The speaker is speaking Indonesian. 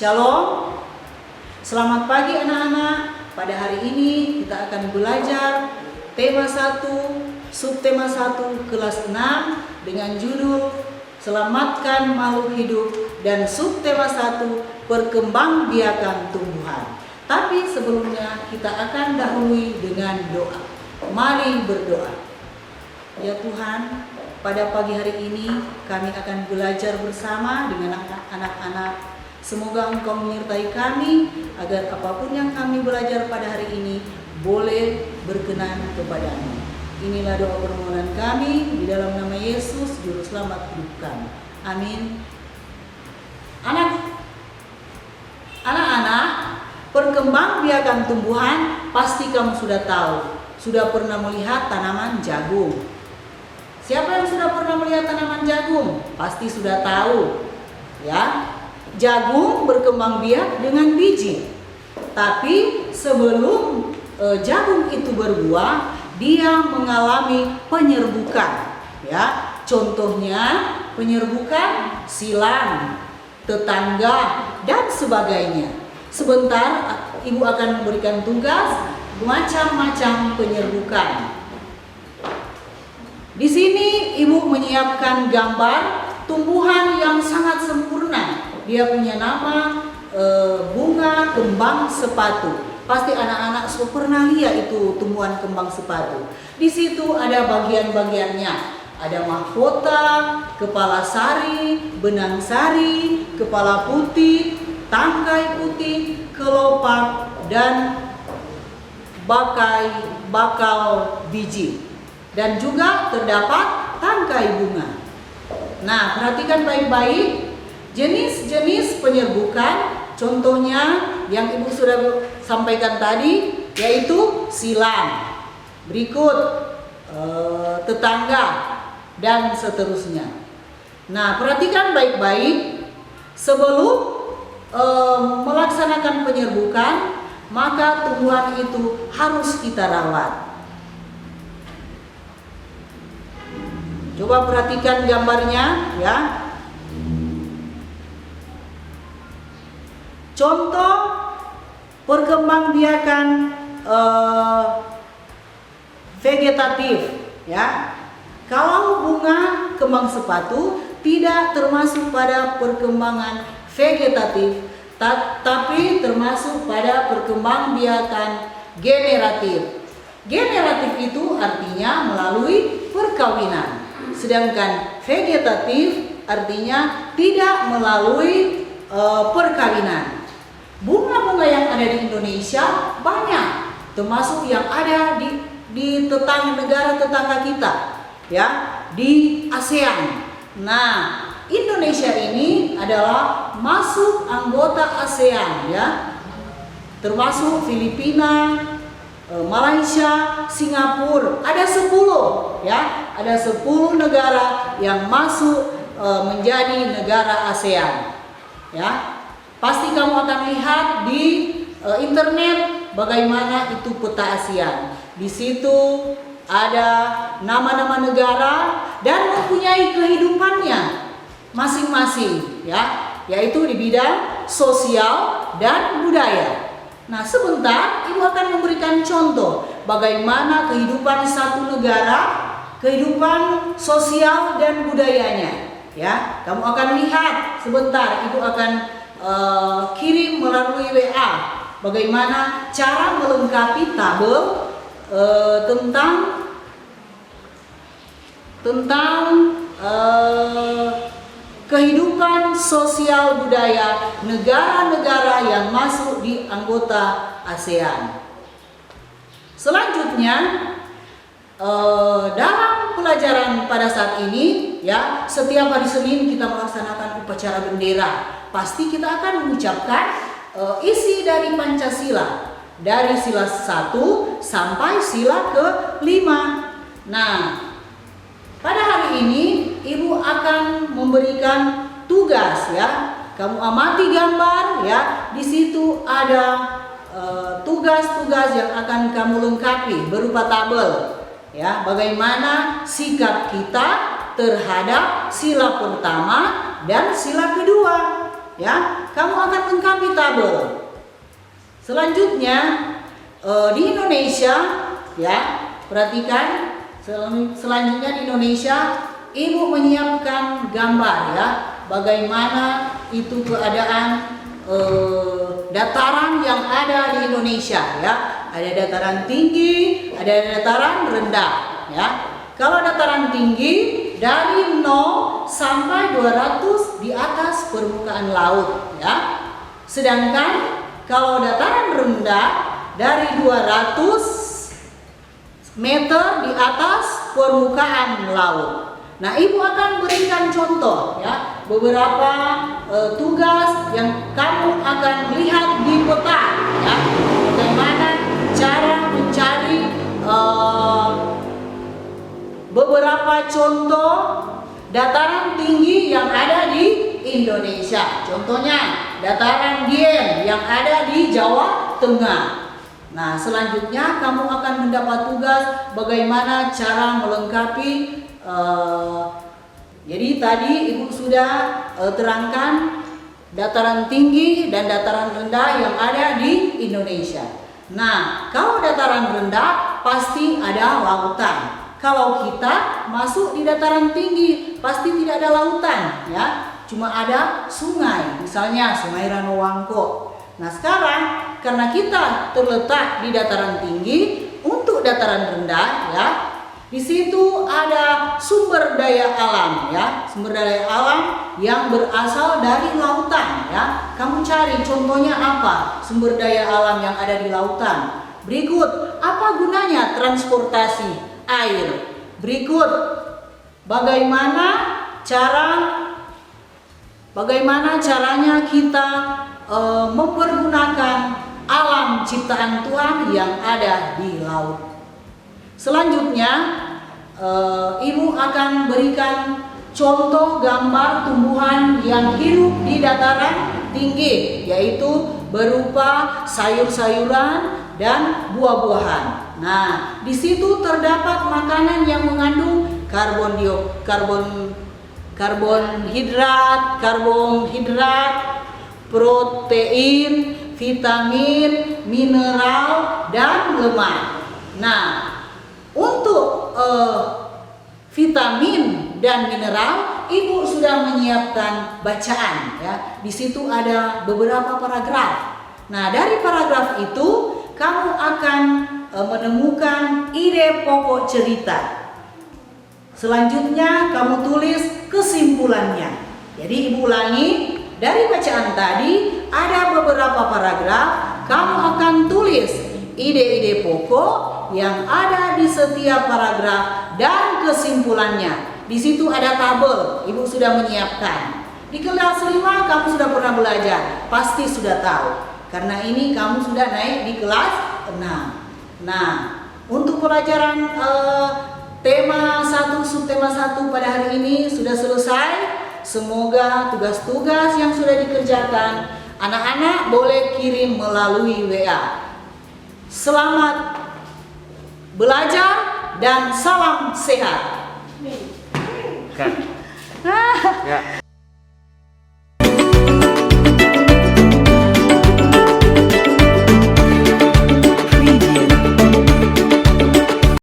Shalom, selamat pagi anak-anak. Pada hari ini kita akan belajar tema 1, subtema 1 kelas 6 dengan judul Selamatkan Makhluk Hidup dan subtema 1 Perkembangbiakan Tumbuhan. Tapi sebelumnya kita akan dahului dengan doa. Mari berdoa. Ya Tuhan, pada pagi hari ini kami akan belajar bersama dengan anak-anak. Semoga Engkau menyertai kami agar apapun yang kami belajar pada hari ini boleh berkenan kepadamu. Inilah doa permohonan kami di dalam nama Yesus, Juru Selamat hidup kami. Amin. Anak-anak, perkembangbiakan tumbuhan pasti kamu sudah tahu. Sudah pernah melihat tanaman jagung. Siapa yang sudah pernah melihat tanaman jagung? Pasti sudah tahu, ya. Jagung berkembang biak dengan biji. Tapi sebelum jagung itu berbuah, dia mengalami penyerbukan, ya. Contohnya penyerbukan silang, tetangga, dan sebagainya. Sebentar Ibu akan memberikan tugas macam-macam penyerbukan. Di sini Ibu menyiapkan gambar tumbuhan yang sangat sempurna. Dia punya nama bunga kembang sepatu. Pasti anak-anak sudah pernah lihat itu tumbuhan kembang sepatu. Di situ ada bagian-bagiannya. Ada mahkota, kepala sari, benang sari, kepala putih, tangkai putih, kelopak, dan bakal biji. Dan juga terdapat tangkai bunga. Nah, perhatikan baik-baik. Jenis-jenis penyerbukan, contohnya yang Ibu sudah sampaikan tadi, yaitu silang, berikut tetangga, dan seterusnya. Nah, perhatikan baik-baik. Sebelum melaksanakan penyerbukan, maka tumbuhan itu harus kita rawat. Coba perhatikan gambarnya, ya. Contoh perkembangbiakan vegetatif, ya. Kalau bunga kembang sepatu tidak termasuk pada perkembangan vegetatif, tapi termasuk pada perkembangbiakan generatif. Generatif itu artinya melalui perkawinan, sedangkan vegetatif artinya tidak melalui perkawinan. Bunga-bunga yang ada di Indonesia banyak, termasuk yang ada di negara tetangga kita, ya, di ASEAN. Nah, Indonesia ini adalah masuk anggota ASEAN, ya, termasuk Filipina, Malaysia, Singapura. Ada 10, ya, ada 10 negara yang masuk menjadi negara ASEAN, ya. Pasti kamu akan lihat di internet bagaimana itu peta ASEAN. Di situ ada nama-nama negara dan mempunyai kehidupannya masing-masing, ya, yaitu di bidang sosial dan budaya. Nah, sebentar Ibu akan memberikan contoh bagaimana kehidupan satu negara, kehidupan sosial dan budayanya, ya. Kamu akan lihat sebentar. Ibu akan kirim melalui WA bagaimana cara melengkapi tabel tentang kehidupan sosial budaya negara-negara yang masuk di anggota ASEAN. Selanjutnya, dalam pelajaran pada saat ini, ya, setiap hari Senin kita melaksanakan upacara bendera. Pasti kita akan mengucapkan isi dari Pancasila, dari sila 1 sampai sila ke-5. Nah, pada hari ini Ibu akan memberikan tugas, ya. Kamu amati gambar, ya. Di situ ada tugas-tugas yang akan kamu lengkapi berupa tabel, ya. Bagaimana sikap kita terhadap sila pertama dan sila kedua. ya, kamu akan lengkapi tabel. Selanjutnya di Indonesia, ya, perhatikan. Selanjutnya di Indonesia, ibu menyiapkan gambar, ya, bagaimana itu keadaan dataran yang ada di Indonesia, ya. Ada dataran tinggi, ada dataran rendah, ya. Kalau dataran tinggi dari 0 sampai 200 di atas permukaan laut, ya. Sedangkan kalau dataran rendah dari 200 meter di atas permukaan laut. Nah, ibu akan berikan contoh, ya, beberapa tugas yang kamu akan lihat di peta, ya, bagaimana cara mencari beberapa contoh dataran tinggi yang ada di Indonesia. Contohnya dataran Dieng yang ada di Jawa Tengah. Nah, selanjutnya kamu akan mendapat tugas bagaimana cara melengkapi. Jadi tadi ibu sudah terangkan dataran tinggi dan dataran rendah yang ada di Indonesia. Nah, kalau dataran rendah pasti ada lautan. Kalau kita masuk di dataran tinggi pasti tidak ada lautan, ya. Cuma ada sungai, misalnya Sungai Ranowangko. Nah, sekarang karena kita terletak di dataran tinggi, untuk dataran rendah, ya, di situ ada sumber daya alam, ya, sumber daya alam yang berasal dari lautan, ya. Kamu cari contohnya apa sumber daya alam yang ada di lautan. Berikut, apa gunanya transportasi air? Berikut, bagaimana caranya kita mempergunakan alam ciptaan Tuhan yang ada di laut. Selanjutnya, ibu akan berikan contoh gambar tumbuhan yang hidup di dataran tinggi, yaitu berupa sayur-sayuran dan buah-buahan. Nah, di situ terdapat makanan yang mengandung karbohidrat, protein, vitamin, mineral, dan lemak. Nah, untuk vitamin dan mineral, ibu sudah menyiapkan bacaan, ya. Di situ ada beberapa paragraf. Nah, dari paragraf itu kamu akan menemukan ide pokok cerita. Selanjutnya kamu tulis kesimpulannya. Jadi ibu ulangi, dari bacaan tadi ada beberapa paragraf, kamu akan tulis ide-ide pokok yang ada di setiap paragraf dan kesimpulannya. Di situ ada tabel, ibu sudah menyiapkan. Di kelas 5 kamu sudah pernah belajar, pasti sudah tahu. Karena ini kamu sudah naik di kelas 6. Nah, untuk pelajaran tema 1, subtema 1 pada hari ini sudah selesai. Semoga tugas-tugas yang sudah dikerjakan anak-anak boleh kirim melalui WA. Selamat belajar dan salam sehat. Ya.